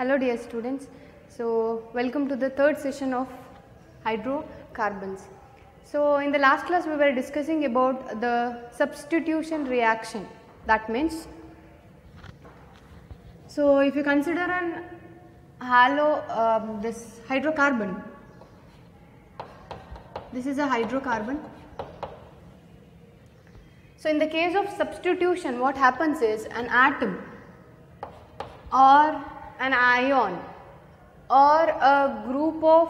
Hello dear students. So welcome to the third session of hydrocarbons. So in the last class we were discussing about the substitution reaction. That means, so if you consider an this hydrocarbon, this is a hydrocarbon. So in the case of substitution, what happens is an atom or an ion or a group of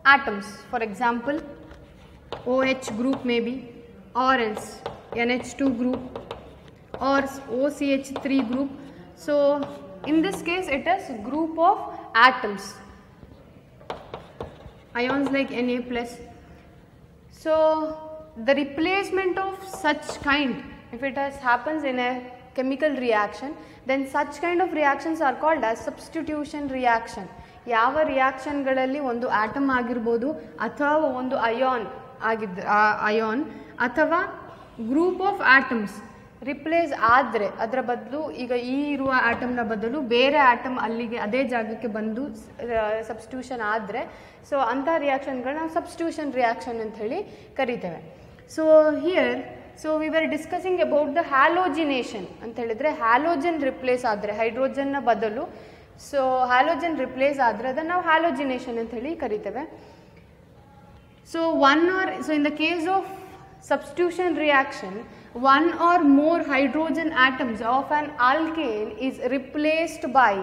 atoms, for example OH group maybe, or else NH2 group or OCH3 group. So in this case it is group of atoms, ions like Na plus. So the replacement of such kind, if it happens in a chemical reaction, then such kind of reactions are called as substitution reaction. ಯಾವ ರಿಯಾಕ್ಷನ್ಗಳಲ್ಲಿ ಒಂದು atom ಆಗಿರ್ಬೋದು ಅಥವಾ ಒಂದು ion ಅಥವಾ group of atoms replace ಆದರೆ ಅದರ ಬದಲು ಈಗ ಈ ಇರುವ ಆಟಮ್ನ ಬದಲು ಬೇರೆ ಆಟಮ್ ಅಲ್ಲಿಗೆ ಅದೇ ಜಾಗಕ್ಕೆ ಬಂದು ಸಬ್ಸ್ಟಿಟ್ಯೂಷನ್ ಆದರೆ ಸೊ ಅಂಥ ರಿಯಾಕ್ಷನ್ಗಳನ್ನ ನಾವು ಸಬ್ಸ್ಟಿಟ್ಯೂಷನ್ ರಿಯಾಕ್ಷನ್ ಅಂತ ಹೇಳಿ ಕರಿತೇವೆ. So here we were discussing about the halogenation ಅಂತ ಹೇಳಿದ್ರೆ ಹ್ಯಾಲೋಜನ್ ರಿಪ್ಲೇಸ್ ಆದರೆ ಹೈಡ್ರೋಜನ್ನ ಬದಲು ಸೊ ಹ್ಯಾಲೋಜನ್ ರಿಪ್ಲೇಸ್ ಆದರೆ ಅದನ್ನು ನಾವು ಹ್ಯಾಲೋಜಿನೇಷನ್ ಅಂತ ಹೇಳಿ ಕರಿತೇವೆ. So in the case of substitution reaction, one or more hydrogen atoms of an alkane is replaced by,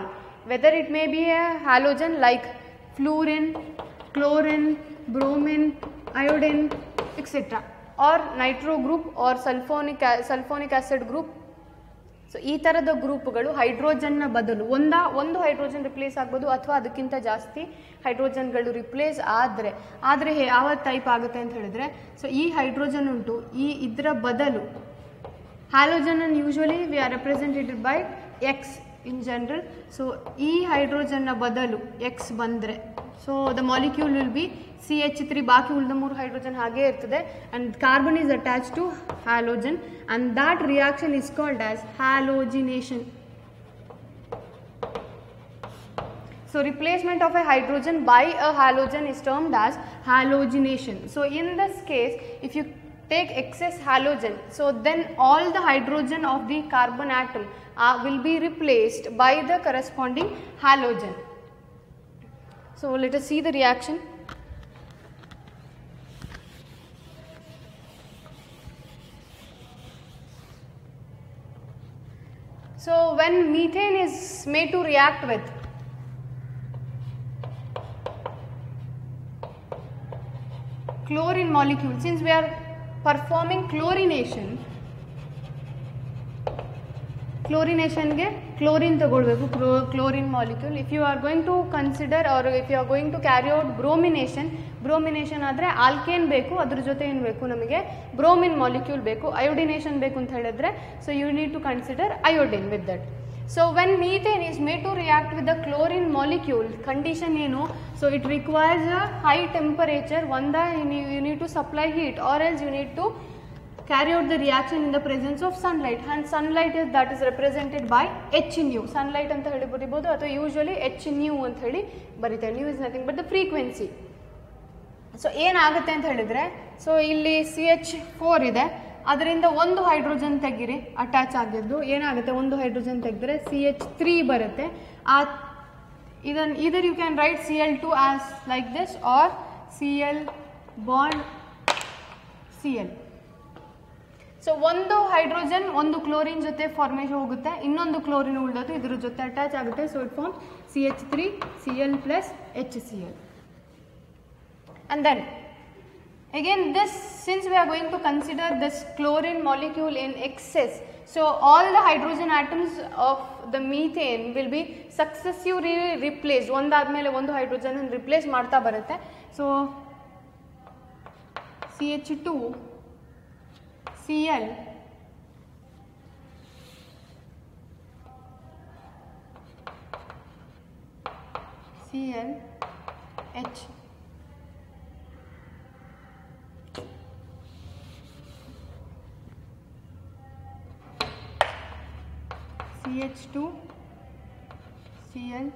whether it may be a halogen like fluorine, chlorine, bromine, iodine, etc. or nitro group or sulfonic acid group. So ಈ ಥರದ ಗ್ರೂಪ್ಗಳು ಹೈಡ್ರೋಜನ್ನ ಬದಲು ಒಂದು hydrogen replace ಆಗ್ಬೋದು ಅಥವಾ ಅದಕ್ಕಿಂತ ಜಾಸ್ತಿ ಹೈಡ್ರೋಜನ್ಗಳು replace ಆದರೆ ಯಾವ ಟೈಪ್ ಆಗುತ್ತೆ ಅಂತ ಹೇಳಿದ್ರೆ, ಸೊ ಈ ಹೈಡ್ರೋಜನ್ ಉಂಟು, ಇದರ ಬದಲು halogen usually we are represented by X in general. So ಈ ಹೈಡ್ರೋಜನ್ನ ಬದಲು ಎಕ್ಸ್ ಬಂದರೆ so the molecule will be CH3, ಬಾಕಿ ಉಳಿದ 3 ಹೈಡ್ರೋಜನ್ ಹಾಗೇ ಇರ್ತದೆ and carbon is attached to halogen and that reaction is called as halogenation. So replacement of a hydrogen by a halogen is termed as halogenation. So in this case, if you take excess halogen, so then all the hydrogen of the carbon atom will be replaced by the corresponding halogen. So let us see the reaction. So when methane is made to react with chlorine molecule, since we are performing chlorination ಗೆ chlorine ತಗೊಳ್ಬೇಕು, chlorine molecule. If you are going to consider or if you are going to carry out bromination ಆದರೆ alkane ಬೇಕು, ಅದ್ರ ಜೊತೆ ಏನು ಬೇಕು ನಮಗೆ bromine molecule ಬೇಕು. ಅಯೋಡಿನೇಷನ್ ಬೇಕು ಅಂತ ಹೇಳಿದ್ರೆ so you need to consider iodine with that. So when methane is made to react with the chlorine molecule, condition ಏನು? So it requires a high temperature. You need to supply heat or else you need to carry out the reaction in the presence of sunlight, and sunlight is represented by H nu. Sunlight anta heli baribodu ಅಥವಾ usually H nu ಅಂತ ಹೇಳಿ ಬರೀತಾರೆ. nu is nothing but the frequency. So ಏನಾಗುತ್ತೆ ಅಂತ ಹೇಳಿದ್ರೆ, so ಇಲ್ಲಿ CH4 ಇದೆ, ಅದರಿಂದ ಒಂದು ಹೈಡ್ರೋಜನ್ ತೆಗಿರಿ ಅಟ್ಯಾಚ್ ಆಗಿದ್ದು, ಏನಾಗುತ್ತೆ ಒಂದು ಹೈಡ್ರೋಜನ್ ತೆಗೆದ್ರೆ CH3 ಬರುತ್ತೆ. ಇದನ್ನು either you can write Cl2 as like this or Cl bond Cl. So ಒಂದು ಹೈಡ್ರೋಜನ್ ಒಂದು ಕ್ಲೋರಿನ್ ಜೊತೆ ಫಾರ್ಮೇಷನ್ ಹೋಗುತ್ತೆ, ಇನ್ನೊಂದು ಕ್ಲೋರಿನ್ ಉಳಿದೋದು ಇದ್ರ ಜೊತೆ ಅಟ್ಯಾಚ್ ಆಗುತ್ತೆ. So it forms CH3 Cl plus HCl. And then again this, since we are going to consider this chlorine molecule in excess, so all the hydrogen atoms of the methane will be successively replaced. ಒಂದಾದ್ಮೇಲೆ ಒಂದು hydrogen replace ಮಾಡ್ತಾ ಬರುತ್ತೆ. So CH2 Cl H CH2 Cl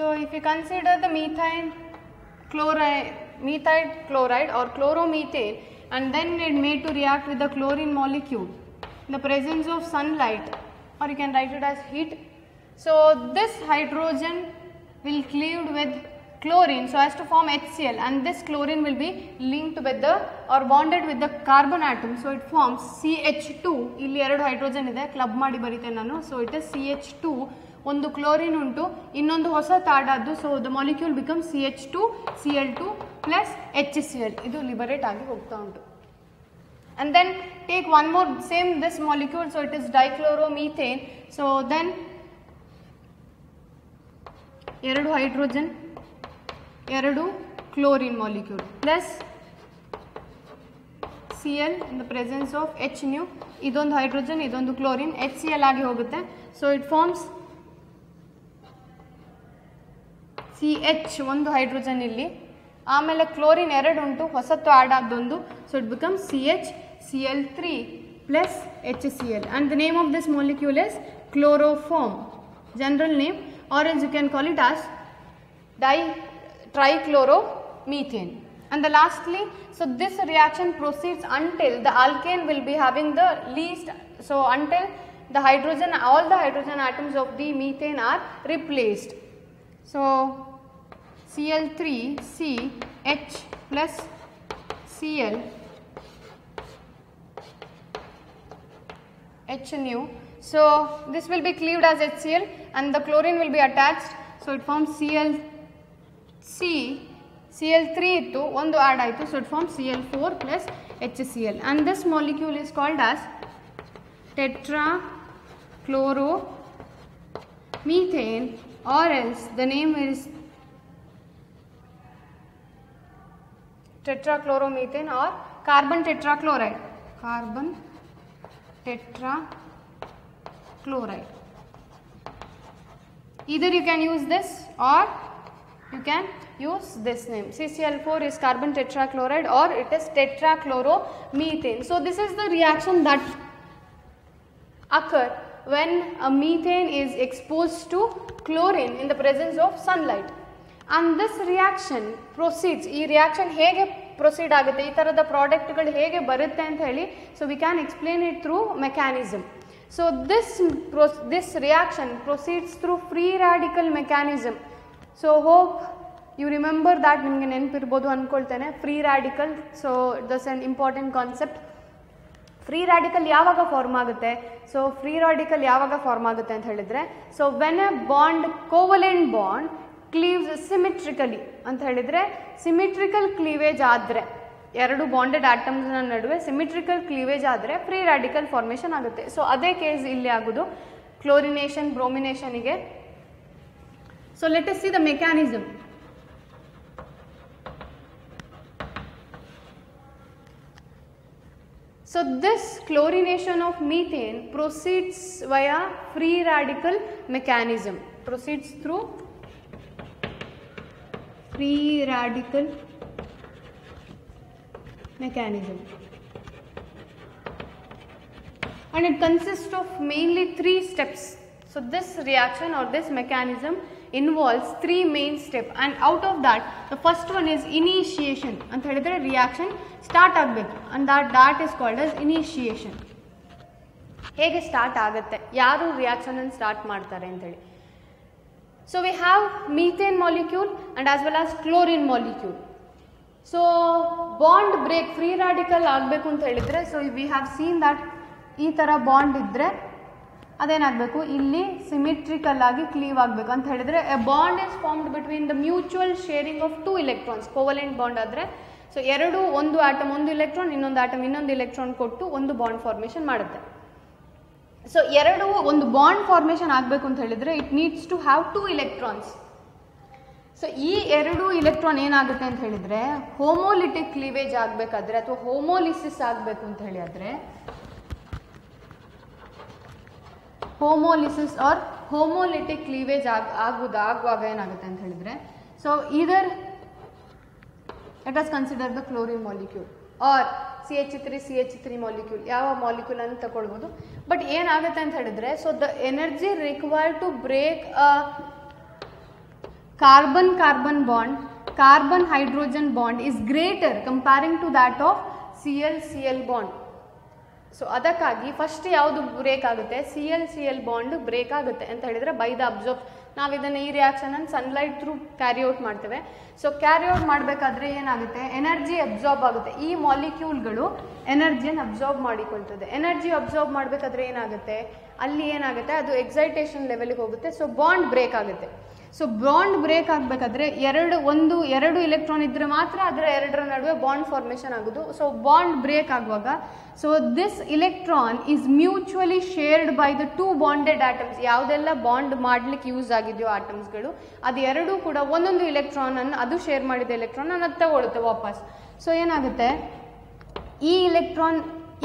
So if you consider the methyl chloride or chloromethane, and then it made to react with the chlorine molecule in the presence of sunlight, or you can write it as heat. So this hydrogen will cleave with chlorine so as to form HCl, and this chlorine will be linked with the or bonded with the carbon atom, so it forms CH2. ಇಲ್ಲಿ ಎರಡು hydrogen ಇದೆ, club ಮಾಡಿ ಬರೀತೇನೆ ನಾನು. So it is CH2, ಒಂದು chlorine ಉಂಟು, ಇನ್ನೊಂದು ಹೊಸ ತಾಡಾದ್ದು, so the molecule become CH2 Cl2 plus HCl. ಇದು ಲಿಬರೇಟ್ ಆಗಿ ಹೋಗ್ತಾ ಉಂಟು. And then take one more same this molecule, so it is dichloromethane. So then ಎರಡು ಹೈಡ್ರೋಜನ್, ಎರಡು chlorine molecule plus Cl in the presence of H nu, ಇದೊಂದು hydrogen ಇದೊಂದು chlorine, HCl ಆಗಿ ಹೋಗುತ್ತೆ. ಸೊ ಇಟ್ ಫಾರ್ಮ್ಸ್ CH, ಒಂದು hydrogen ಇಲ್ಲಿ, ಆಮೇಲೆ chlorine ಎರಡು ಉಂಟು, ಹೊಸತ್ತು ಆಡ್ ಆದೊಂದು, so it become CH Cl3 plus HCl, and the name of this molecule is chloroform, general name, or else you can call it as trichloromethane. And the lastly, so this reaction proceeds until the alkane will be having the least, so until the hydrogen, all the hydrogen atoms of the methane are replaced. So Cl3 CH plus Cl H nu, so this will be cleaved as HCl and the chlorine will be attached, so it forms Cl3 ಇತ್ತು, ಒಂದು add ಆಯಿತು, so it forms Cl4 plus HCl, and this molecule is called as tetrachloromethane, or else the name is tetrachloromethane or carbon tetrachloride. Either you can use this or you can use this name. CCl4 is carbon tetrachloride or it is tetrachloromethane. So this is the reaction that occur when a methane is exposed to chlorine in the presence of sunlight, and this reaction proceeds. ಈ reaction ಹೇಗೆ proceed ಆಗುತ್ತೆ, ಈ ಥರದ ಪ್ರಾಡಕ್ಟ್ಗಳು ಹೇಗೆ ಬರುತ್ತೆ ಅಂತ ಹೇಳಿ, so we can explain it through mechanism. So this reaction proceeds through free radical mechanism. So hope you remember that, ನಿಮಗೆ ನೆನಪಿರ್ಬೋದು ಅಂದ್ಕೊಳ್ತೇನೆ. Free radical, so that's an important concept. Free radical ಯಾವಾಗ ಫಾರ್ಮ್ ಆಗುತ್ತೆ? ಸೊ ಫ್ರೀ ರ್ಯಾಡಿಕಲ್ ಯಾವಾಗ form ಆಗುತ್ತೆ ಅಂತ ಹೇಳಿದರೆ, so when a bond, covalent bond cleaves symmetrically ಅಂತ ಹೇಳಿದರೆ, ಸಿಮಿಟ್ರಿಕಲ್ ಕ್ಲೀವೇಜ್ ಆದರೆ, ಎರಡು ಬಾಂಡೆಡ್ ಆಟಮ್ಸ್ನ ನಡುವೆ ಸಿಮಿಟ್ರಿಕಲ್ ಕ್ಲೀವೇಜ್ ಆದರೆ ಫ್ರೀ ರ್ಯಾಡಿಕಲ್ ಫಾರ್ಮೇಷನ್ ಆಗುತ್ತೆ. ಸೊ ಅದೇ ಕೇಸ್ ಇಲ್ಲಿ ಆಗೋದು ಕ್ಲೋರಿನೇಷನ್ ಬ್ರೋಮಿನೇಷನಿಗೆ. So let us see the mechanism. So this chlorination of methane proceeds via free radical mechanism, proceeds through free radical mechanism, and it consists of mainly 3 steps. So this reaction or this mechanism involves 3 main steps, and out of that the first one is initiation. ಅಂತ ಹೇಳಿದ್ರೆ reaction start ಆಗಬೇಕು, and that is called as initiation. ಹೇಗೆ start ಆಗುತ್ತೆ, ಯಾರು reaction ಅನ್ನು start ಮಾಡ್ತಾರೆ ಅಂತ ಹೇಳಿ. So we have methane molecule and as well as chlorine molecule. So bond break, free radical ಆಗಬೇಕು ಅಂತ ಹೇಳಿದರೆ, so we have seen that ಈ ಥರ ಬಾಂಡ್ ಇದ್ದರೆ ಅದೇನಾಗಬೇಕು, ಇಲ್ಲಿ ಸಿಮಿಟ್ರಿಕಲ್ ಆಗಿ ಕ್ಲೀವ್ ಆಗಬೇಕು ಅಂತ ಹೇಳಿದರೆ, a bond is formed between the mutual sharing of 2 electrons. Covalent bond ಆದರೆ, ಸೊ ಎರಡು, ಒಂದು ಆಟಮ್ ಒಂದು ಇಲೆಕ್ಟ್ರಾನ್, ಇನ್ನೊಂದು ಆಟಮ್ ಇನ್ನೊಂದು ಇಲೆಕ್ಟ್ರಾನ್ ಕೊಟ್ಟು ಒಂದು ಬಾಂಡ್ ಫಾರ್ಮೇಷನ್ ಮಾಡುತ್ತೆ. ಸೊ ಎರಡು ಒಂದು ಬಾಂಡ್ ಫಾರ್ಮೇಷನ್ ಆಗಬೇಕು ಅಂತ ಹೇಳಿದರೆ it needs to have 2 electrons. So ಈ ಎರಡು ಇಲೆಕ್ಟ್ರಾನ್ ಏನಾಗುತ್ತೆ ಅಂತ ಹೇಳಿದರೆ, ಹೋಮೋಲಿಟಿಕ್ ಕ್ಲೀವೇಜ್ ಆಗಬೇಕಾದ್ರೆ ಅಥವಾ ಹೋಮೋಲಿಸಿಸ್ ಆಗಬೇಕು ಅಂತ ಹೇಳಿದರೆ, ಹೋಮೋಲಿಸಿಸ್ ಆರ್ ಹೋಮೋಲಿಟಿಕ್ ಕ್ಲೀವೇಜ್ ಆಗುವಾಗ ಏನಾಗುತ್ತೆ ಅಂತ ಹೇಳಿದರೆ, ಸೊ ಇದರ್ let us consider the chlorine molecule or CH3 molecule, ಯಾವ ಮಾಲಿಕ್ಯೂಲ್ ಅಂತ ತಗೊಳ್ಬೋದು. ಬಟ್ ಏನಾಗುತ್ತೆ ಅಂತ ಹೇಳಿದರೆ, so the energy required to break a carbon-carbon bond, carbon-hydrogen bond is greater comparing to that of Cl-Cl bond. So ಅದಕ್ಕಾಗಿ first ಯಾವುದು break ಆಗುತ್ತೆ, Cl-Cl bond break ಆಗುತ್ತೆ ಅಂತ ಹೇಳಿದ್ರೆ ಬೈ ದ ಅಬ್ಸರ್ವ್. ನಾವು ಇದನ್ನು ಈ reaction sunlight through carry out ಮಾಡ್ತೇವೆ. ಸೊ ಕ್ಯಾರಿ ಔಟ್ ಮಾಡಬೇಕಾದ್ರೆ ಏನಾಗುತ್ತೆ, ಎನರ್ಜಿ ಅಬ್ಸಾರ್ಬ್ ಆಗುತ್ತೆ. ಈ ಮಾಲಿಕ್ಯೂಲ್ಗಳು ಎನರ್ಜಿಯನ್ನು ಅಬ್ಸಾರ್ಬ್ ಮಾಡಿಕೊಳ್ತದೆ. ಎನರ್ಜಿ ಅಬ್ಸಾರ್ಬ್ ಮಾಡಬೇಕಾದ್ರೆ ಏನಾಗುತ್ತೆ, ಅಲ್ಲಿ ಏನಾಗುತ್ತೆ, ಅದು ಎಕ್ಸೈಟೇಷನ್ ಲೆವೆಲ್ಗೆ ಹೋಗುತ್ತೆ. ಸೊ ಬಾಂಡ್ ಬ್ರೇಕ್ ಆಗುತ್ತೆ. ಸೊ ಬಾಂಡ್ ಬ್ರೇಕ್ ಆಗಬೇಕಾದ್ರೆ ಎರಡು ಇಲೆಕ್ಟ್ರಾನ್ ಇದ್ದರೆ ಮಾತ್ರ ಅದರ ಎರಡರ ನಡುವೆ ಬಾಂಡ್ ಫಾರ್ಮೇಷನ್ ಆಗೋದು. ಸೊ ಬಾಂಡ್ ಬ್ರೇಕ್ ಆಗುವಾಗ so this electron is mutually shared by the two bonded atoms. ಯಾವುದೆಲ್ಲ ಬಾಂಡ್ ಮಾಡ್ಲಿಕ್ಕೆ ಯೂಸ್ ಆಗಿದೆಯೋ ಆಟಮ್ಸ್ಗಳು ಅದು ಎರಡೂ ಕೂಡ ಒಂದೊಂದು ಇಲೆಕ್ಟ್ರಾನ್ ಅನ್ನು, ಅದು ಶೇರ್ ಮಾಡಿದ ಎಲೆಕ್ಟ್ರಾನ್ ಅನ್ನು ತಗೊಳುತ್ತೆ ವಾಪಸ್. ಸೊ ಏನಾಗುತ್ತೆ, ಈ ಇಲೆಕ್ಟ್ರಾನ್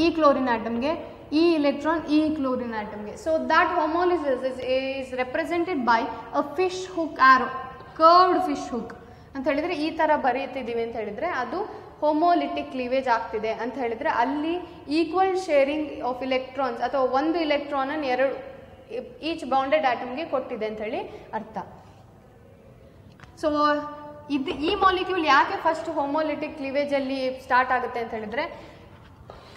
ಈ ಕ್ಲೋರಿನ್ ಆಟಮ್ಗೆ, ಈ electron ಈ chlorine atomಗೆ. So that homolysis is represented by a fish hook arrow, curved fish hook ಅಂತ ಹೇಳಿದ್ರೆ ಈ ತರ ಬರೀತಿದ್ದೀವಿ ಅಂತ ಹೇಳಿದ್ರೆ ಅದು ಹೋಮೋಲಿಟಿಕ್ ಕ್ಲೀವೇಜ್ ಆಗ್ತಿದೆ ಅಂತ ಹೇಳಿದ್ರೆ ಅಲ್ಲಿ ಈಕ್ವಲ್ ಶೇರಿಂಗ್ ಆಫ್ ಇಲೆಕ್ಟ್ರಾನ್ಸ್ ಅಥವಾ ಒಂದು ಇಲೆಕ್ಟ್ರಾನ್ ಅನ್ನು ಎರಡು ಈಚ್ ಬೌಂಡೆಡ್ ಆಟಮ್ಗೆ ಕೊಟ್ಟಿದೆ ಅಂತ ಹೇಳಿ ಅರ್ಥ. ಸೊ ಈ ಮಾಲಿಕ್ಯೂಲ್ ಯಾಕೆ ಫಸ್ಟ್ ಹೋಮೋಲಿಟಿಕ್ ಕ್ಲೀವೇಜ್ ಅಲ್ಲಿ ಸ್ಟಾರ್ಟ್ ಆಗುತ್ತೆ ಅಂತ ಹೇಳಿದ್ರೆ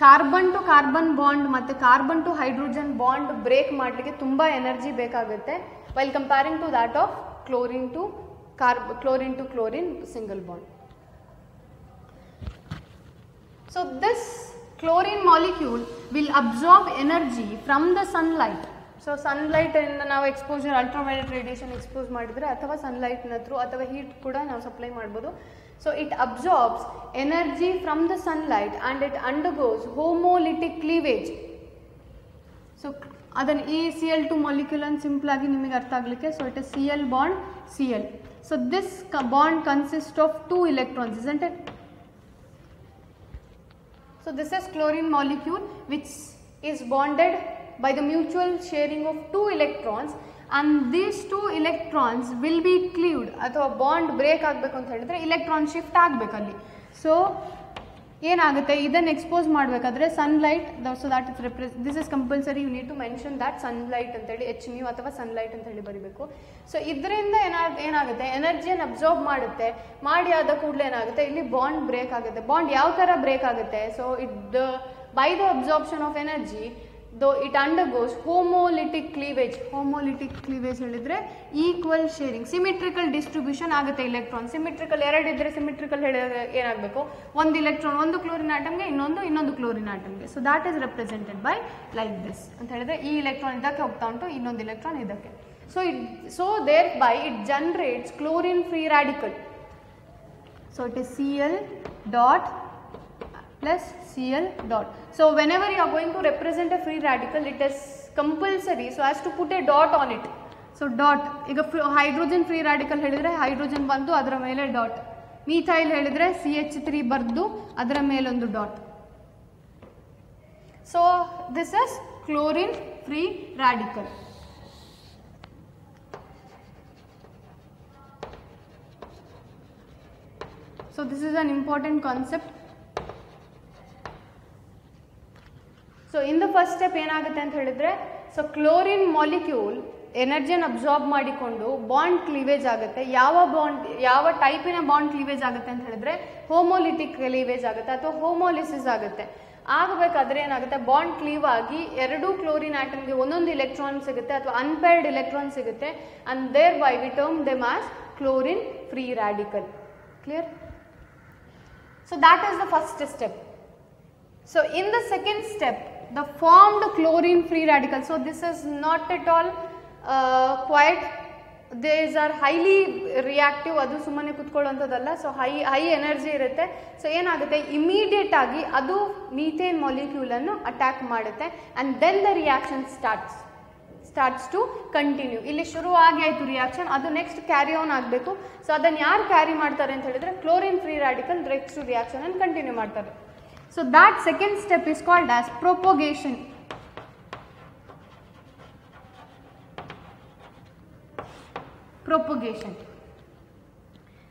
ಕಾರ್ಬನ್ ಟು ಕಾರ್ಬನ್ ಬಾಂಡ್ ಮತ್ತು carbon to hydrogen bond break ಮಾಡಲಿಕ್ಕೆ ತುಂಬ ಎನರ್ಜಿ ಬೇಕಾಗುತ್ತೆ while comparing to that of chlorine to chlorine single bond. So this chlorine molecule will absorb energy from the sunlight. So ಸನ್ಲೈಟಿಂದ ನಾವು exposure ultraviolet radiation expose ಮಾಡಿದರೆ ಅಥವಾ ಸನ್ಲೈಟ್ನ through ಅಥವಾ heat ಕೂಡ ನಾವು ಸಪ್ಲೈ ಮಾಡ್ಬೋದು. So it absorbs energy from the sunlight and it undergoes homolytic cleavage. So ಅದನ್ನು ಈ Cl2 molecule ಅನ್ನು ಸಿಂಪಲ್ ಆಗಿ ನಿಮಗೆ ಅರ್ಥ ಆಗಲಿಕ್ಕೆ, so it is Cl bond Cl. So this bond consists of two electrons, isn't it? So this is chlorine molecule which is bonded by the mutual sharing of two electrons. And these two electrons will be cleaved ಅಥವಾ bond break ಆಗಬೇಕು ಅಂತ ಹೇಳಿದ್ರೆ electron shift ಆಗಬೇಕಲ್ಲಿ. So ಏನಾಗುತ್ತೆ, ಇದನ್ನು expose ಮಾಡಬೇಕಾದ್ರೆ sunlight, so that is this is compulsory, you need to mention that sunlight ಅಂತೇಳಿ Hμ ಅಥವಾ sunlight ಅಂತ ಹೇಳಿ ಬರೀಬೇಕು. ಸೊ ಇದರಿಂದ ಏನಾಗುತ್ತೆ, ಎನರ್ಜಿಯನ್ನು ಅಬ್ಸಾರ್ಬ್ ಮಾಡುತ್ತೆ. ಮಾಡಿ ಆದ ಕೂಡಲೇ ಏನಾಗುತ್ತೆ, ಇಲ್ಲಿ ಬಾಂಡ್ ಬ್ರೇಕ್ ಆಗುತ್ತೆ. ಬಾಂಡ್ ಯಾವ ಥರ ಬ್ರೇಕ್ ಆಗುತ್ತೆ, so by the absorption of energy though it undergoes homolytic cleavage. homolytic cleavage ಹೇಳಿದ್ರೆ ಈಕ್ವಲ್ ಶೇರಿಂಗ್, ಸಿಮಿಟ್ರಿಕಲ್ ಡಿಸ್ಟ್ರಿಬ್ಯೂಷನ್ ಆಗುತ್ತೆ ಇಲೆಕ್ಟ್ರಾನ್. ಸಿಮಿಟ್ರಿಕಲ್ ಎರಡಿದ್ರೆ ಸಿಮಿಟ್ರಿಕಲ್ ಏನಾಗಬೇಕು, ಒಂದು ಇಲೆಕ್ಟ್ರಾನ್ ಒಂದು ಕ್ಲೋರಿನ್ ಆಟಮ್ಗೆ, ಇನ್ನೊಂದು ಕ್ಲೋರಿನ್ ಆಟಮ್ಗೆ. So that is represented by like this ಅಂತ ಹೇಳಿದ್ರೆ ಈ ಇಲೆಕ್ಟ್ರಾನ್ ಇದಕ್ಕೆ ಹೋಗ್ತಾ ಉಂಟು, ಇನ್ನೊಂದು ಇಲೆಕ್ಟ್ರಾನ್ ಇದಕ್ಕೆ. So thereby it generates chlorine free radical. So it is Cl dot plus Cl dot. So whenever you are going to represent a free radical, it is compulsory so as to put a dot on it. So dot, ಈಗ hydrogen free radical ಹೇಳಿದ್ರೆ hydrogen ಬಂದು ಅದರ ಮೇಲೆ dot, methyl ಹೇಳಿದ್ರೆ CH3 ಬರ್ದು ಅದರ ಮೇಲೊಂದು dot. So this is chlorine free radical. So this is an important concept. So in the first step ಏನಾಗುತ್ತೆ ಅಂತ ಹೇಳಿದ್ರೆ, ಸೊ ಕ್ಲೋರಿನ್ ಮಾಲಿಕ್ಯೂಲ್ ಎನರ್ಜಿಯನ್ನು ಅಬ್ಸಾರ್ಬ್ ಮಾಡಿಕೊಂಡು ಬಾಂಡ್ ಕ್ಲೀವೇಜ್ ಆಗುತ್ತೆ. ಯಾವ ಟೈಪಿನ ಬಾಂಡ್ ಕ್ಲೀವೇಜ್ ಆಗುತ್ತೆ ಅಂತ ಹೇಳಿದ್ರೆ ಹೋಮೋಲಿಟಿಕ್ ಕ್ಲೀವೇಜ್ ಆಗುತ್ತೆ ಅಥವಾ ಹೋಮೋಲಿಸಿಸ್ ಆಗುತ್ತೆ. ಆಗಬೇಕಾದ್ರೆ ಏನಾಗುತ್ತೆ, ಬಾಂಡ್ ಕ್ಲೀವ್ ಆಗಿ ಎರಡೂ ಕ್ಲೋರಿನ್ ಆಟಮ್ಗೆ ಒಂದೊಂದು ಇಲೆಕ್ಟ್ರಾನ್ ಸಿಗುತ್ತೆ ಅಥವಾ ಅನ್ಪೇರ್ಡ್ ಇಲೆಕ್ಟ್ರಾನ್ ಸಿಗುತ್ತೆ. And thereby we term them as chlorine free radical. Clear? So that is the first step. So in the second step, the formed chlorine free radical. So this is not at all quite, these are highly reactive, ಅದು ಸುಮ್ಮನೆ ಕುತ್ಕೊಳ್ಳುವಂಥದ್ದಲ್ಲ. So high energy ಇರುತ್ತೆ. So ಏನಾಗುತ್ತೆ, immediate ಆಗಿ ಅದು methane ಮಾಲಿಕ್ಯೂಲನ್ನು attack ಮಾಡುತ್ತೆ. And then the reaction starts to continue. ಇಲ್ಲಿ ಶುರು ಆಗಿ ಆಯಿತು ರಿಯಾಕ್ಷನ್, ಅದು ನೆಕ್ಸ್ಟ್ ಕ್ಯಾರಿ ಆನ್ ಆಗಬೇಕು. ಸೊ ಅದನ್ನು ಯಾರು ಕ್ಯಾರಿ ಮಾಡ್ತಾರೆ ಅಂತ ಹೇಳಿದ್ರೆ chlorine free radical next reaction ಅನ್ನು ಕಂಟಿನ್ಯೂ ಮಾಡ್ತಾರೆ. So that second step is called as propagation.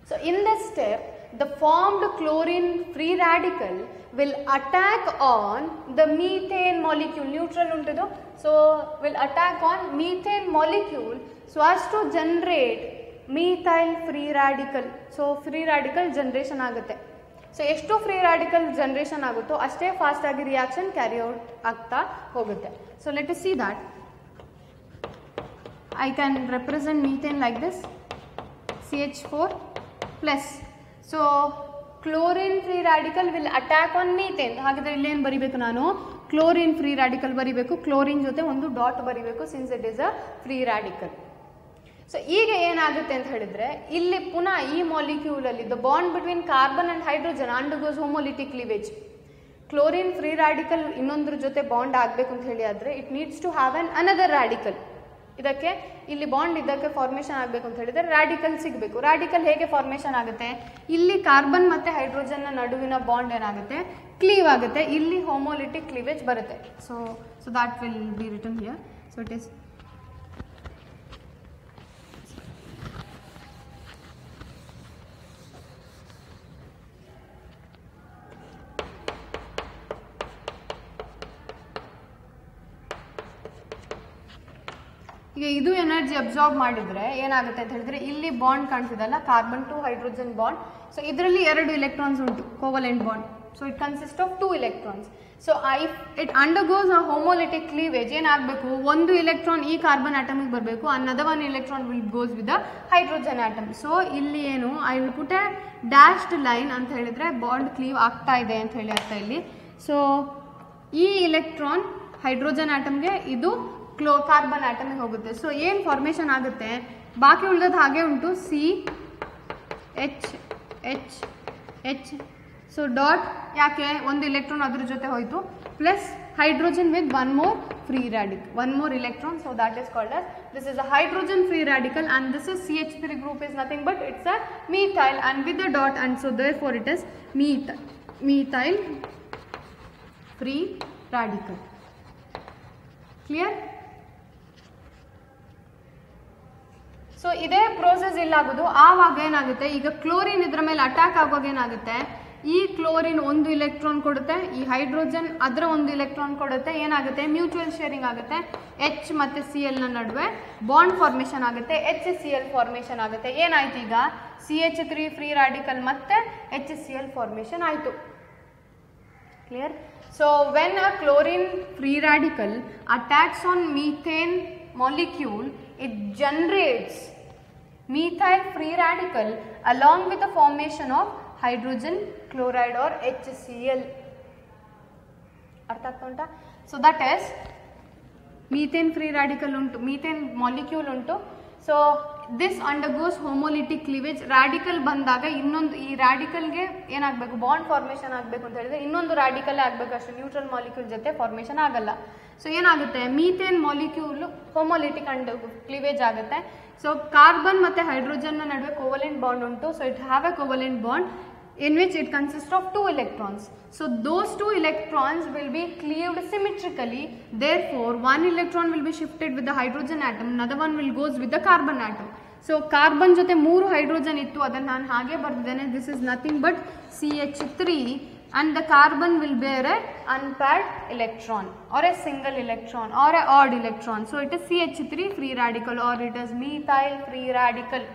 So in this step, the formed chlorine free radical will attack on the methane molecule. Neutral untudu, so will attack on methane molecule so as to generate methyl free radical. So free radical generation ಆಗುತ್ತೆ. So ಎಷ್ಟು free radical generation ಆಗುತ್ತೋ ಅಷ್ಟೇ fast ಆಗಿ reaction carry out ಆಗ್ತಾ ಹೋಗುತ್ತೆ. So let us see that. I can represent methane like this, CH4 plus. So chlorine free radical will attack on methane. ಹಾಗಿದ್ರೆ ಇಲ್ಲಿ ಏನು ಬರಿಬೇಕು ನಾನು? ಕ್ಲೋರಿನ್ ಫ್ರೀ ರ್ಯಾಡಿಕಲ್ ಬರಿಬೇಕು. ಕ್ಲೋರಿನ್ ಜೊತೆ ಒಂದು ಡಾಟ್ ಬರಿಬೇಕು since it is a free radical. So ಈಗ ಏನಾಗುತ್ತೆ ಅಂತ ಹೇಳಿದ್ರೆ ಇಲ್ಲಿ ಪುನಃ ಈ ಮಾಲಿಕ್ಯೂಲ್ ಅಲ್ಲಿ the bond between carbon and hydrogen undergoes homolytic cleavage. Chlorine free radical ಇನ್ನೊಂದ್ರ ಜೊತೆ ಬಾಂಡ್ ಆಗಬೇಕು ಅಂತ ಹೇಳಿ ಆದ್ರೆ it needs to have an another radical. ಇದಕ್ಕೆ ಇಲ್ಲಿ ಬಾಂಡ್ ಇದಕ್ಕೆ ಫಾರ್ಮೇಷನ್ ಆಗಬೇಕು ಅಂತ ಹೇಳಿದ್ರೆ ರ್ಯಾಡಿಕಲ್ ಸಿಗಬೇಕು. ರ್ಯಾಡಿಕಲ್ ಹೇಗೆ ಫಾರ್ಮೇಷನ್ ಆಗುತ್ತೆ? ಇಲ್ಲಿ ಕಾರ್ಬನ್ ಮತ್ತು ಹೈಡ್ರೋಜನ್ನ ನಡುವಿನ ಬಾಂಡ್ ಏನಾಗುತ್ತೆ? ಕ್ಲೀವ್ ಆಗುತ್ತೆ. ಇಲ್ಲಿ ಹೋಮೋಲಿಟಿಕ್ ಕ್ಲೀವೇಜ್ ಬರುತ್ತೆ. So that will be written here. So it is ಈಗ ಇದು ಎನರ್ಜಿ ಅಬ್ಸಾರ್ಬ್ ಮಾಡಿದ್ರೆ ಏನಾಗುತ್ತೆ ಅಂತ ಹೇಳಿದ್ರೆ ಇಲ್ಲಿ ಬಾಂಡ್ ಕಾಣಿಸಿದಲ್ಲ, carbon to hydrogen bond. So ಇದರಲ್ಲಿ 2 electrons ಉಂಟು, covalent bond. So it consist of 2 electrons. So it undergoes a homolytic cleavage. ಏನಾಗಬೇಕು? ಒಂದು ಇಲೆಕ್ಟ್ರಾನ್ ಈ ಕಾರ್ಬನ್ ಆಟಮಿಗೆ ಬರಬೇಕು, another 1 electron will goes with the hydrogen atom. So ಇಲ್ಲಿ ಏನು I will put a dashed line ಅಂತ ಹೇಳಿದ್ರೆ bond cleave ಆಗ್ತಾ ಇದೆ ಅಂತ ಹೇಳಿ ಅರ್ಥ ಇಲ್ಲಿ. ಸೊ ಈ ಇಲೆಕ್ಟ್ರಾನ್ ಹೈಡ್ರೋಜನ್ ಆಟಮ್ಗೆ, ಇದು ಕಾರ್ಬನ್ ಆಟಮಿಗೆ ಹೋಗುತ್ತೆ. ಸೊ ಏನು ಫಾರ್ಮೇಷನ್ ಆಗುತ್ತೆ? ಬಾಕಿ ಉಳಿದದ್ದು ಹಾಗೆ ಉಂಟು, C H H H. So dot ಯಾಕೆ? ಒಂದು ಇಲೆಕ್ಟ್ರಾನ್ ಅದ್ರ ಜೊತೆ ಹೋಯಿತು, plus hydrogen with one more free radical, one more electron. So that is called as, this is a hydrogen free radical, and this is CH3 group is nothing but it's a methyl and with a dot, and so therefore it is methyl free radical. Clear? So ಇದೇ process ಇಲ್ಲಾಗೋದು. ಆವಾಗ ಏನಾಗುತ್ತೆ? ಈಗ chlorine ಇದ್ರ ಮೇಲೆ attack ಆಗುವಾಗ ಏನಾಗುತ್ತೆ? ಈ chlorine ಒಂದು ಇಲೆಕ್ಟ್ರಾನ್ ಕೊಡುತ್ತೆ, ಈ ಹೈಡ್ರೋಜನ್ ಅದರ ಒಂದು ಇಲೆಕ್ಟ್ರಾನ್ ಕೊಡುತ್ತೆ. ಏನಾಗುತ್ತೆ? ಮ್ಯೂಚುವಲ್ ಶೇರಿಂಗ್ ಆಗುತ್ತೆ. ಎಚ್ ಮತ್ತು ಸಿ ಎಲ್ ನ ನಡುವೆ ಬಾಂಡ್ ಫಾರ್ಮೇಷನ್ ಆಗುತ್ತೆ, HCl ಫಾರ್ಮೇಷನ್ ಆಗುತ್ತೆ. ಏನಾಯ್ತು? ಈಗ CH3 ಫ್ರೀ ರ್ಯಾಡಿಕಲ್ ಮತ್ತೆ HCl ಫಾರ್ಮೇಷನ್ ಆಯಿತು. Clear? So when a chlorine free radical attacks on methane molecule, it generates methyl free radical along with the formation of hydrogen chloride or HCl. ಅರ್ಥ ಆಗ್ತಾ ಉಂಟಾ? So that is methane free radical ಉಂಟು, methane molecule ಉಂಟು. So this undergoes homolytic cleavage. Radical ಬಂದಾಗ ಇನ್ನೊಂದು, ಈ ರ್ಯಾಡಿಕಲ್ಗೆ ಏನಾಗಬೇಕು? Bond formation ಆಗಬೇಕು ಅಂತ ಹೇಳಿದ್ರೆ ಇನ್ನೊಂದು ರ್ಯಾಡಿಕಲ್ ಆಗಬೇಕು ಅಷ್ಟೇ, ನ್ಯೂಟ್ರಲ್ ಮಾಲಿಕ್ಯೂಲ್ ಜೊತೆ ಫಾರ್ಮೇಷನ್ ಆಗಲ್ಲ. ಸೊ ಏನಾಗುತ್ತೆ? ಮೀಥೇನ್ ಮಾಲಿಕ್ಯೂಲ್ ಹೋಮೋಲಿಟಿಕ್ ಅಂಡ್ ಕ್ಲೀವೇಜ್ ಆಗುತ್ತೆ. ಸೊ ಕಾರ್ಬನ್ ಮತ್ತು ಹೈಡ್ರೋಜನ್ನ ನಡುವೆ ಕೋವಲೆಂಟ್ ಬಾಂಡ್ ಉಂಟು. So it have A covalent bond in which it consists of 2 electrons. So those 2 electrons will be cleaved symmetrically. Therefore, one electron will be shifted with the hydrogen atom, another one will goes with the carbon atom. So carbon ಜೊತೆ 3 hydrogen ಇತ್ತು, ಅದನ್ನು ನಾನು ಹಾಗೆ ಬರ್ದಿದ್ದೇನೆ. This is nothing but CH3, and the carbon will bear a unpaired electron or a single electron or a odd electron. So it is CH3 free radical or it is methyl free radical.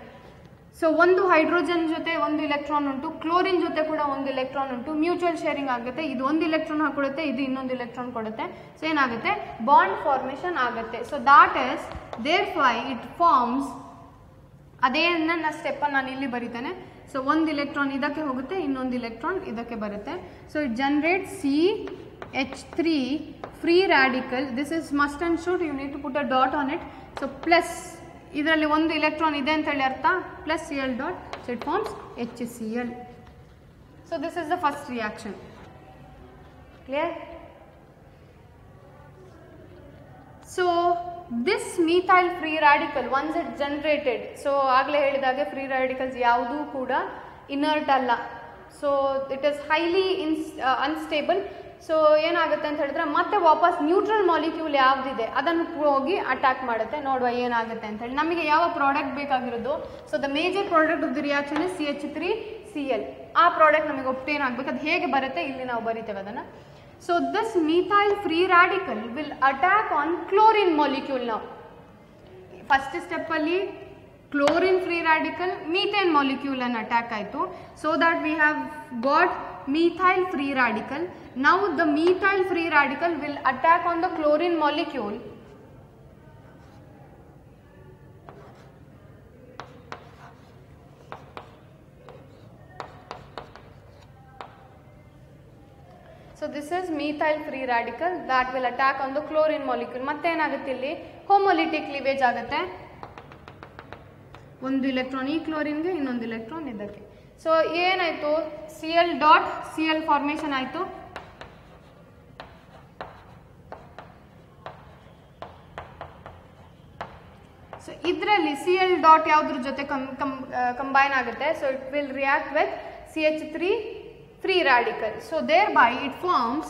So ಒಂದು hydrogen ಜೊತೆ ಒಂದು electron ಉಂಟು, chlorine ಜೊತೆ ಕೂಡ ಒಂದು electron ಉಂಟು, mutual sharing ಆಗುತ್ತೆ. ಇದು ಒಂದು ಇಲೆಕ್ಟ್ರಾನ್ ಹಾಕೊಡುತ್ತೆ, ಇದು ಇನ್ನೊಂದು ಇಲೆಕ್ಟ್ರಾನ್ ಕೊಡುತ್ತೆ. ಸೊ ಏನಾಗುತ್ತೆ? ಬಾಂಡ್ ಫಾರ್ಮೇಷನ್ ಆಗುತ್ತೆ. So that is therefore it forms, ಅದೇ ನನ್ನ ಸ್ಟೆಪ್ಪನ್ನು ನಾನು ಇಲ್ಲಿ ಬರೀತೇನೆ. ಸೊ ಒಂದು ಇಲೆಕ್ಟ್ರಾನ್ ಇದಕ್ಕೆ ಹೋಗುತ್ತೆ, ಇನ್ನೊಂದು ಇಲೆಕ್ಟ್ರಾನ್ ಇದಕ್ಕೆ ಬರುತ್ತೆ. So it generate CH3 free radical. This is must and should, you need to put a dot on it. So plus ಇದರಲ್ಲಿ ಒಂದು ಇಲೆಕ್ಟ್ರಾನ್ ಇದೆ ಅಂತ ಹೇಳಿ ಅರ್ಥ, plus Cl dot. So it forms HCl. So this is the first reaction. Clear? So this methyl free radical once it generated, so ಆಗಲೇ ಹೇಳಿದಾಗೆ free radicals ಯಾವುದೂ ಕೂಡ ಇನರ್ಟ್ ಅಲ್ಲ. So it is highly unstable. So ಏನಾಗುತ್ತೆ ಅಂತ ಹೇಳಿದ್ರೆ ಮತ್ತೆ ವಾಪಸ್ ನ್ಯೂಟ್ರಲ್ ಮಾಲಿಕ್ಯೂಲ್ ಯಾವುದಿದೆ ಅದನ್ನು ಹೋಗಿ ಅಟ್ಯಾಕ್ ಮಾಡುತ್ತೆ. ನೋಡುವ ಏನಾಗುತ್ತೆ ಅಂತ ಹೇಳಿ. ನಮಗೆ ಯಾವ ಪ್ರಾಡಕ್ಟ್ ಬೇಕಾಗಿರೋದು? So the major product of the reaction is CH3Cl. ಆ ಪ್ರಾಡಕ್ಟ್ ನಮಗೆ ಒಪ್ಟೇನ್ ಆಗಬೇಕು. ಅದು ಹೇಗೆ ಬರುತ್ತೆ ಇಲ್ಲಿ ನಾವು ಬರೀತೇವೆ ಅದನ್ನು. So this methyl free radical will attack on chlorine molecule. ನಾವು first ಸ್ಟೆಪ್ಪಲ್ಲಿ chlorine free radical, methane molecule and attack ಆಯಿತು. So that we have got methyl free radical. Now the methyl free radical will attack on the chlorine molecule. So this is methyl free radical that will attack on the chlorine molecule. ಮತ್ತೆ ಏನಾಗುತ್ತೆ ಇಲ್ಲಿ homolytic cleavage ಆಗುತ್ತೆ. ಒಂದು electron ಈ ಕ್ಲೋರಿನ್ಗೆ ಇನ್ನೊಂದು electron ಇದಕ್ಕೆ. So ಏನಾಯಿತು Cl dot Cl formation ಆಯಿತು. ಸೊ ಇದರಲ್ಲಿ Cl ಡಾಟ್ ಯಾವುದ್ರ ಜೊತೆ ಕಂಬೈನ್ ಆಗುತ್ತೆ. So it will react with CH3 free radical. So thereby it forms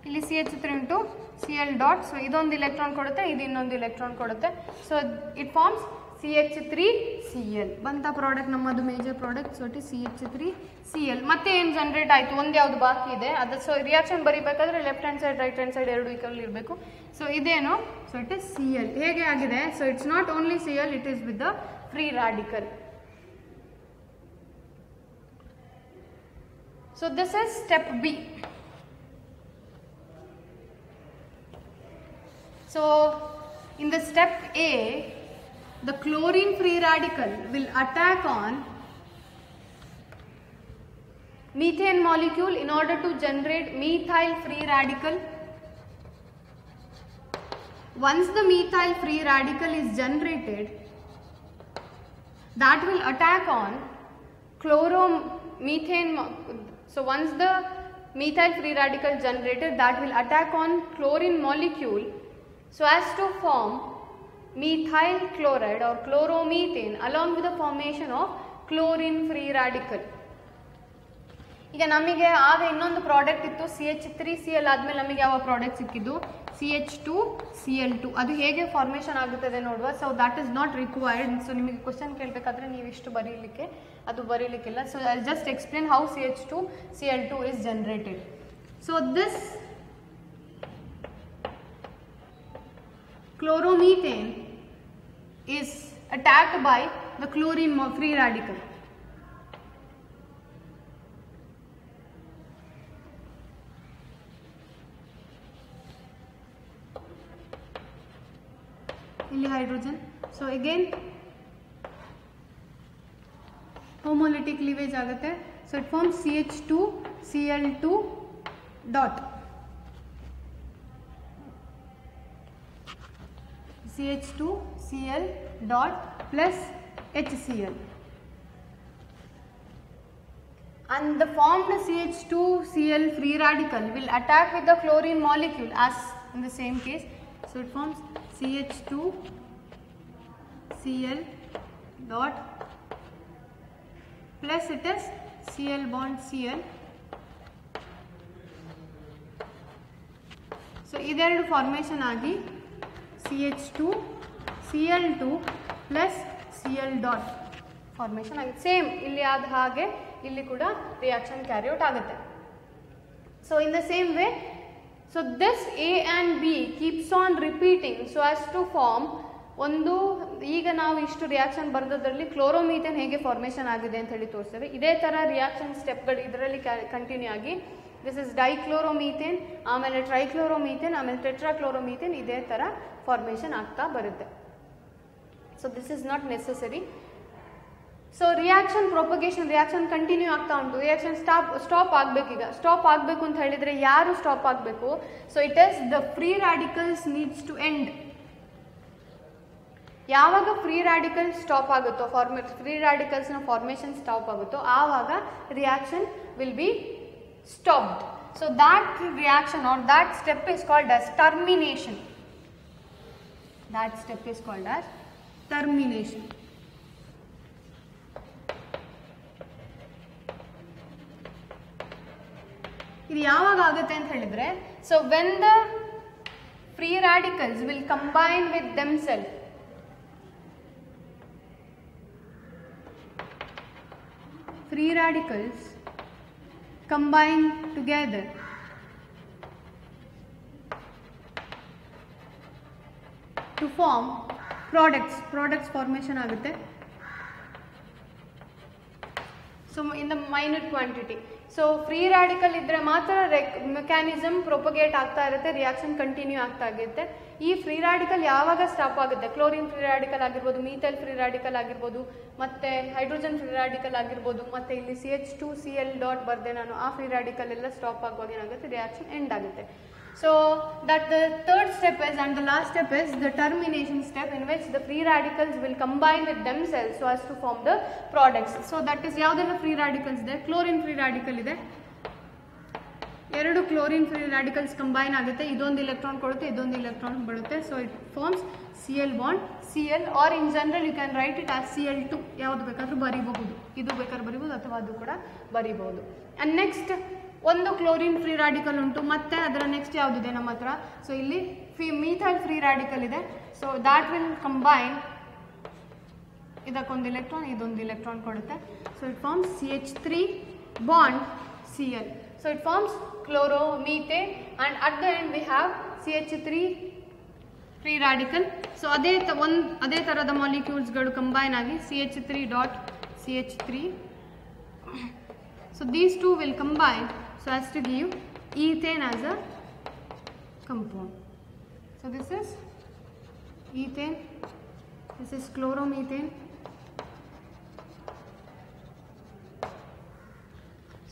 ಇಲ್ಲಿ CH3 into Cl dot. So ಇದೊಂದು ಇಲೆಕ್ಟ್ರಾನ್ ಕೊಡುತ್ತೆ, ಇದು ಇನ್ನೊಂದು ಇಲೆಕ್ಟ್ರಾನ್ ಕೊಡುತ್ತೆ. So it forms CH3Cl. ಬಂತ ಪ್ರಾಡಕ್ಟ್ ನಮ್ಮದು major product. So it is CH3Cl. ಮತ್ತೆ ಏನು ಜನರೇಟ್ ಆಯಿತು, ಒಂದು ಯಾವುದು ಬಾಕಿ ಇದೆ ಅದು. ಸೊ ರಿಯಾಕ್ಷನ್ ಬರೀಬೇಕಾದ್ರೆ left hand side right hand side ಎರಡು ಈಕ್ವಲ್ ಇರಬೇಕು. ಸೊ ಇದೇನು, ಸೊ ಇಟ್ ಇಸ್ Cl. ಹೇಗೆ ಆಗಿದೆ, so it's not only Cl, it is with the free radical. So this is step B. So in the step A, the chlorine free radical will attack on methane molecule in order to generate methyl free radical. Once the methyl free radical is generated, that will attack on chloromethane. So once the methyl free radical generated, that will attack on chlorine molecule so as to form methyl chloride or chloromethane along with the formation of chlorine free radical. ಈಗ ನಮಗೆ ಆಗ ಇನ್ನೊಂದು product ಇತ್ತು CH3Cl. ಆದಮೇಲೆ ನಮಗೆ ಯಾವ product ಸಿಕ್ಕಿದ್ದು CH2Cl2. ಅದು ಹೇಗೆ ಫಾರ್ಮೇಷನ್ ಆಗುತ್ತದೆ ನೋಡುವ. So that is not required. So ನಿಮಗೆ ಕ್ವಶನ್ ಕೇಳಬೇಕಾದ್ರೆ ನೀವು ಇಷ್ಟು ಬರೀಲಿಕ್ಕೆ ಅದು ಬರೀಲಿಕ್ಕಿಲ್ಲ. So I just explain how CH2Cl2 is generated. So this chloromethane is attacked by the chlorine free radical. ಇಲ್ಲಿ hydrogen. So again homolytic cleavage ಆಗುತ್ತೆ. So it forms CH2Cl2 dot. CH2Cl dot plus HCl, and the formed CH2Cl free radical will attack with the chlorine molecule as in the same case. So it forms CH2Cl dot plus it is Cl bond Cl. So ಇದೆರಡು formation ಆಗಿ CH2Cl2 plus Cl dot formation ಆಗಿದೆ. Same ಇಲ್ಲಿ ಆದ ಹಾಗೆ ಇಲ್ಲಿ ಕೂಡ reaction carry out ಆಗುತ್ತೆ. So in the same way, so this A and B keeps on repeating so as to form ಒಂದು. ಈಗ ನಾವು ಇಷ್ಟು ರಿಯಾಕ್ಷನ್ ಬರೆದದ್ರಲ್ಲಿ ಕ್ಲೋರೋಮೀಥೇನ್ ಹೇಗೆ ಫಾರ್ಮೇಷನ್ ಆಗಿದೆ ಅಂತ ಹೇಳಿ ತೋರಿಸ್ತೇವೆ. ಇದೇ ಥರ ರಿಯಾಕ್ಷನ್ ಸ್ಟೆಪ್ಗಳು ಇದರಲ್ಲಿ ಕಂಟಿನ್ಯೂ ಆಗಿ ದಿಸ್ ಇಸ್ ಡೈಕ್ಲೋರೋಮೀಥೇನ್, ಆಮೇಲೆ ಟ್ರೈಕ್ಲೋರೋಮೀಥೇನ್, ಆಮೇಲೆ ಟೆಟ್ರಾಕ್ಲೋರೋಮೀಥೇನ್ ಇದೇ ಥರ ಫಾರ್ಮೇಷನ್ ಆಗ್ತಾ ಬರುತ್ತೆ. So this is not necessary. So reaction propagation, reaction continue ಆಗ್ತಾ ಉಂಟು. ರಿಯಾಕ್ಷನ್ ಸ್ಟಾಪ್ ಆಗಬೇಕು. ಈಗ ಸ್ಟಾಪ್ ಆಗಬೇಕು ಅಂತ ಹೇಳಿದರೆ ಯಾರು ಸ್ಟಾಪ್ ಆಗಬೇಕು? So it is the free radicals needs to end. ಯಾವಾಗ ಫ್ರೀ ರಾಡಿಕಲ್ ಸ್ಟಾಪ್ ಆಗುತ್ತೋ, ಫ್ರೀ ರಾಡಿಕಲ್ಸ್ನ ಫಾರ್ಮೇಷನ್ ಸ್ಟಾಪ್ ಆಗುತ್ತೋ ಆವಾಗ reaction will be stopped. So that reaction or that step is called as termination. That step is called as termination. ಇದು ಯಾವಾಗ ಆಗುತ್ತೆ ಅಂತ ಹೇಳಿದ್ರೆ, so when the free radicals will combine with themselves, free radicals combine together to form products formation ಆಗುತ್ತೆ. So in the minute quantity. So free radical ಇದ್ರೆ ಮಾತ್ರ mechanism propagate ಆಗ್ತಾ ಇರುತ್ತೆ, ರಿಯಾಕ್ಷನ್ ಕಂಟಿನ್ಯೂ ಆಗ್ತಾ ಇರುತ್ತೆ. ಈ ಫ್ರೀ ರಾಡಿಕಲ್ ಯಾವಾಗ stop ಆಗುತ್ತೆ? ಕ್ಲೋರಿನ್ ಫ್ರೀ ರಾಡಿಕಲ್ ಆಗಿರ್ಬೋದು, ಮೀಥೈಲ್ ಫ್ರೀ ರಾಡಿಕಲ್ ಆಗಿರ್ಬೋದು, ಮತ್ತೆ ಹೈಡ್ರೋಜನ್ ಫ್ರೀ ರಾಡಿಕಲ್ ಆಗಿರ್ಬೋದು, ಮತ್ತೆ ಇಲ್ಲಿ CH2Cl ಡಾಟ್ ಬರ್ದೆ ನಾನು, ಆ ಫ್ರೀ ರಾಡಿಕಲ್ ಎಲ್ಲ ಸ್ಟಾಪ್ ಆಗುವಾಗ ಏನಾಗುತ್ತೆ? ರಿಯಾಕ್ಷನ್ ಎಂಡ್ ಆಗುತ್ತೆ. So that the third step is, and the last step is the termination step, in which the free radicals will combine with themselves so as to form the products. So that is ಯಾವುದೆಲ್ಲ free radicals ಇದೆ? Chlorine free radical ಇದೆ, ಎರಡು chlorine free radicals combine ಆಗುತ್ತೆ, ಇದೊಂದು electron ಕೊಡುತ್ತೆ, ಇದೊಂದು electron ಬಿಡುತ್ತೆ. So it forms Cl bond Cl, or in general you can write it as Cl2. ಯಾವುದು ಬೇಕಾದ್ರೂ ಬರೀಬಹುದು, ಇದು ಬೇಕಾದ್ರೂ ಬರೀಬಹುದು ಅಥವಾ ಅದು ಕೂಡ ಬರೀಬಹುದು. ಅಂಡ್ ನೆಕ್ಸ್ಟ್ ಒಂದು ಕ್ಲೋರಿನ್ ಫ್ರೀ ರಾಡಿಕಲ್ ಉಂಟು, ಮತ್ತೆ ಅದರ ನೆಕ್ಸ್ಟ್ ಯಾವುದಿದೆ ನಮ್ಮ ಹತ್ರ? ಸೊ ಇಲ್ಲಿ ಮೀಥೈಲ್ ಫ್ರೀ ರಾಡಿಕಲ್ ಇದೆ. ಸೊ ದಾಟ್ ವಿಲ್ ಕಂಬೈನ್, ಇದಕ್ಕೊಂದು ಇಲೆಕ್ಟ್ರಾನ್, ಇದೊಂದು ಇಲೆಕ್ಟ್ರಾನ್ ಕೊಡುತ್ತೆ. So it forms CH3 bond Cl. So it forms chloromethane, and at the end we have CH3 free radical. So ಅದೇ ತರದ ಮಾಲಿಕ್ಯೂಲ್ಸ್ ಗಳು combine ಆಗಿ CH3 dot CH3. So these two will combine so as to give ethane as a compound. So this is ethane, this is chloromethane.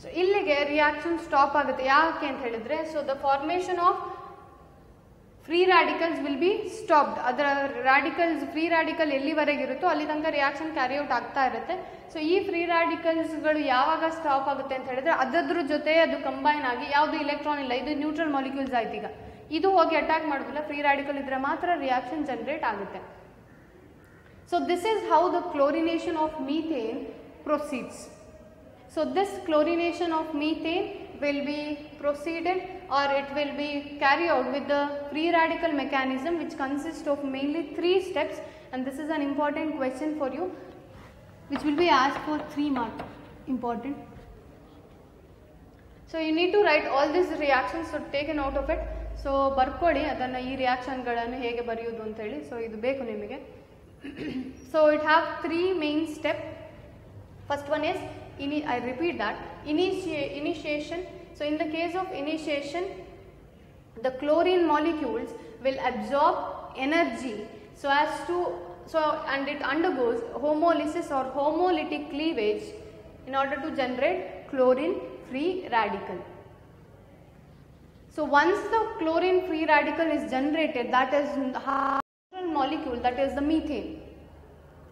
So ಇಲ್ಲಿಗೆ reaction stop ಆಗುತ್ತೆ. ಯಾಕೆ ಅಂತ ಹೇಳಿದ್ರೆ, so the formation of free radicals will be stopped. ಅದರ radicals, free radical ಎಲ್ಲಿವರೆಗೆ ಇರುತ್ತೋ ಅಲ್ಲಿ ತನಕ ರಿಯಾಕ್ಷನ್ ಕ್ಯಾರಿಔಟ್ ಆಗ್ತಾ ಇರುತ್ತೆ. ಸೊ ಈ ಫ್ರೀ ರಾಡಿಕಲ್ಸ್ಗಳು ಯಾವಾಗ ಸ್ಟಾಪ್ ಆಗುತ್ತೆ ಅಂತ ಹೇಳಿದ್ರೆ, ಅದರ ಜೊತೆ ಅದು ಕಂಬೈನ್ ಆಗಿ, ಯಾವುದು ಇಲೆಕ್ಟ್ರಾನ್ ಇಲ್ಲ, ಇದು ನ್ಯೂಟ್ರಲ್ ಮಾಲಿಕ್ಯೂಲ್ಸ್ ಆಯ್ತು, ಈಗ ಇದು ಹೋಗಿ ಅಟ್ಯಾಕ್ ಮಾಡೋದಿಲ್ಲ, ಫ್ರೀ ರಾಡಿಕಲ್ ಇದ್ರೆ ಮಾತ್ರ ರಿಯಾಕ್ಷನ್ ಜನರೇಟ್ ಆಗುತ್ತೆ. So this is how the chlorination of methane proceeds. So this chlorination of methane will be proceeded, or it will be carried out with the free radical mechanism, which consists of mainly 3 steps, and this is an important question for you, which will be asked for 3 marks. Important. So you need to write all these reactions, so take a note of it. So ಬರ್ಕೊಳ್ಳಿ ಅದನ್ನು, ಈ ರಿಯಾಕ್ಷನ್ಗಳನ್ನು ಹೇಗೆ ಬರೆಯುವುದು ಅಂತ ಹೇಳಿ. So ಇದು ಬೇಕು ನಿಮಗೆ. So it have 3 main steps. First one is, I repeat that, initiation. So in the case of initiation, the chlorine molecules will absorb energy so as to, and it undergoes homolysis or homolytic cleavage in order to generate chlorine free radical. So once the chlorine free radical is generated, that is the molecule, that is the methane,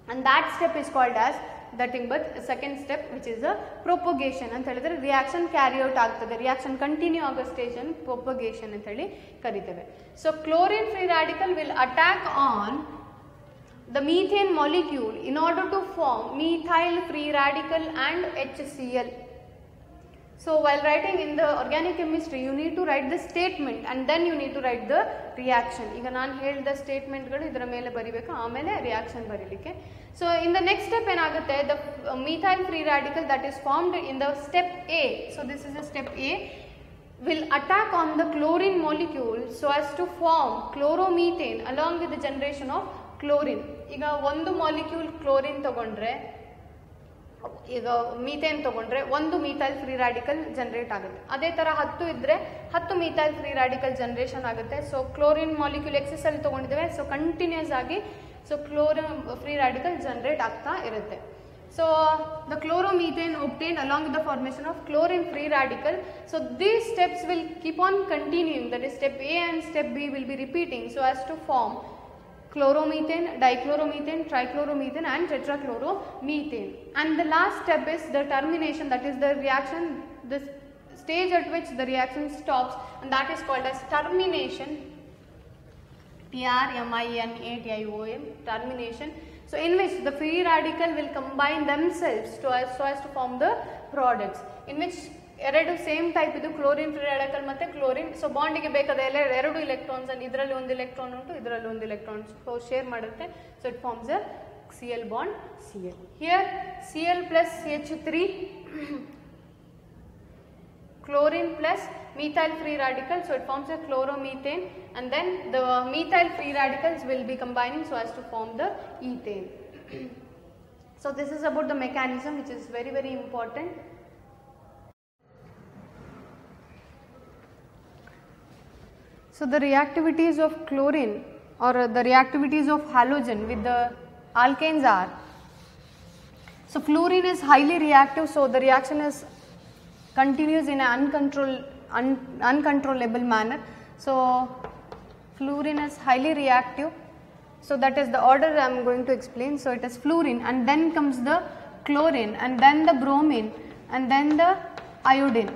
and that step is called as nothing but second step, which is a propagation ಅಂತ ಹೇಳಿದ್ರೆ reaction carry out ಆಗ್ತದೆ, reaction continue ಆಗೋ stage ಅನ್ನು propagation ಅಂತ ಹೇಳಿ ಕರಿತೇವೆ. So chlorine free radical will attack on the methane molecule in order to form methyl free radical and HCl. So while writing in the organic chemistry, you need to write the statement and then you need to write the reaction. ಈಗ ನಾನು ಹೇಳಿದ ಸ್ಟೇಟ್ಮೆಂಟ್ಗಳು ಇದರ ಮೇಲೆ ಬರಿಬೇಕು, ಆಮೇಲೆ reaction ಬರೀಲಿಕ್ಕೆ. So in the next step ಏನಾಗುತ್ತೆ, the methyl free radical that is formed in the step A, so this is a step A, will attack on the chlorine molecule so as to form chloromethane along with the generation of chlorine. ಈಗ ಒಂದು molecule chlorine ತಗೊಂಡ್ರೆ, ಈಗ methane ತಗೊಂಡ್ರೆ ಒಂದು methyl free radical generate ಆಗುತ್ತೆ. ಅದೇ ತರ 10 ಇದ್ರೆ 10 ಮೀಥೈಲ್ ಫ್ರೀ ರಾಡಿಕಲ್ ಜನರೇಷನ್ ಆಗುತ್ತೆ. ಸೊ ಕ್ಲೋರಿನ್ ಮಾಲಿಕ್ಯೂಲ್ ಎಕ್ಸೆಸ್ ಅಲ್ಲಿ ತಗೊಂಡಿದ್ದೇವೆ, ಸೊ ಕಂಟಿನ್ಯೂಸ್ ಆಗಿ so chlorine free radical generate ಆಗ್ತಾ ಇರುತ್ತೆ. So the chloromethane obtained along with the formation of chlorine free radical. So these steps will keep on continuing, that is step A and step B will be repeating so as to form chloromethane, dichloromethane, trichloromethane and tetrachloromethane. And the last step is the termination, that is the reaction, the stage at which the reaction stops, and that is called as termination. Termination, termination. So in which the free radical will combine themselves so as to form the products, in which ಎರಡು same type ಇದು chlorine free radical ಮತ್ತೆ chlorine. So ಬಾಂಡಿಗೆ ಬೇಕಾದ ಎರಡು electrons, and ಇದರಲ್ಲಿ ಒಂದು electron ಉಂಟು, ಇದರಲ್ಲಿ ಒಂದು ಇಲೆಕ್ಟ್ರಾನ್ ಶೇರ್ ಮಾಡುತ್ತೆ. So it forms a Cl bond Cl. Here Cl plus CH3 chlorine plus methyl free radical, so it forms a chloromethane, and then the methyl free radicals will be combining so as to form the ethane. So this is about the mechanism, which is very, very important. So the reactivities of chlorine or the reactivities of halogen with the alkanes are, so fluorine is highly reactive, so the reaction is continues in an uncontrollable manner. So fluorine is highly reactive, so that is the order I am going to explain. So it is fluorine, and then comes the chlorine, and then the bromine, and then the iodine.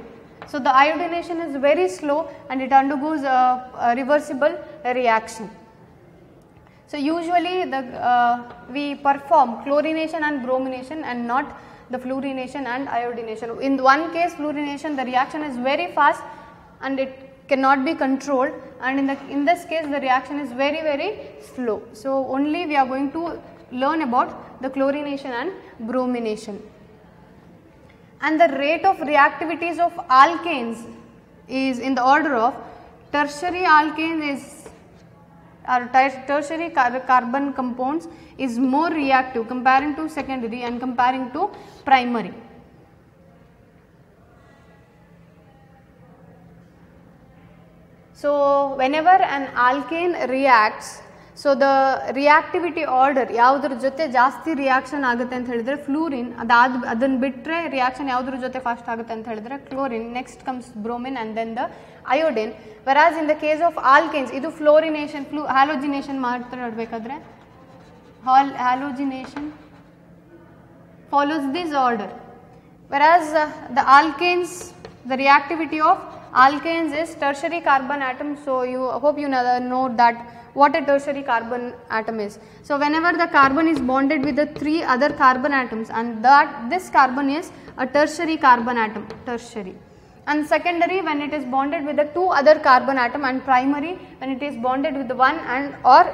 So the iodination is very slow and it undergoes a reversible reaction. So usually we perform chlorination and bromination and not the fluorination and iodination. In one case fluorination, the reaction is very fast and it cannot be controlled, and in this case the reaction is very, very slow. So only we are going to learn about the chlorination and bromination. And the rate of reactivities of alkanes is in the order of tertiary alkanes tertiary carbon compounds is more reactive comparing to secondary and comparing to primary. So whenever an alkane reacts, so the reactivity order ಯಾವುದರ ಜೊತೆ ಜಾಸ್ತಿ reaction ಆಗುತ್ತೆ ಅಂತ ಹೇಳಿದ್ರೆ fluorine, ಅದನ್ನು ಬಿಟ್ಟರೆ reaction ಯಾವುದರ ಜೊತೆ ಫಾಸ್ಟ್ ಆಗುತ್ತೆ ಅಂತ ಹೇಳಿದ್ರೆ chlorine, next comes bromine and then the iodine. Whereas in the case of alkanes ಇದು fluorination ಹ್ಯಾಲೋಜಿನೇಷನ್ ಮಾತಾಡಬೇಕಾದ್ರೆ halogenation follows this order, whereas the alkanes, the reactivity of alkanes is tertiary carbon atom. So you hope you know that what a tertiary carbon atom is. So whenever the carbon is bonded with the 3 other carbon atoms, and that this carbon is a tertiary carbon atom, tertiary, and secondary when it is bonded with the 2 other carbon atom, and primary when it is bonded with the one and or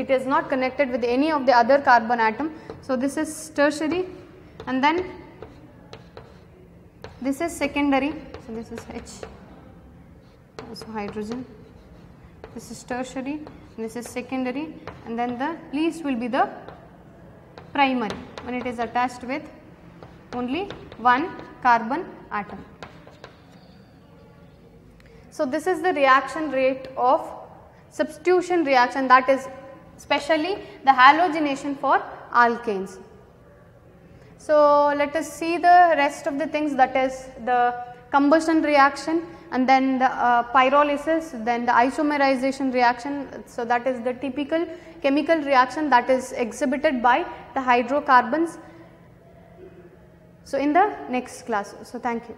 it is not connected with any of the other carbon atom. So this is tertiary, and then this is secondary. So this is H, also hydrogen. This is tertiary, this is secondary, and then the least will be the primary when it is attached with only one carbon atom. So this is the reaction rate of substitution reaction, that is especially the halogenation for alkanes. So let us see the rest of the things, that is the combustion reaction, and then the pyrolysis, then the isomerization reaction. So that is the typical chemical reaction that is exhibited by the hydrocarbons. So in the next class. So thank you.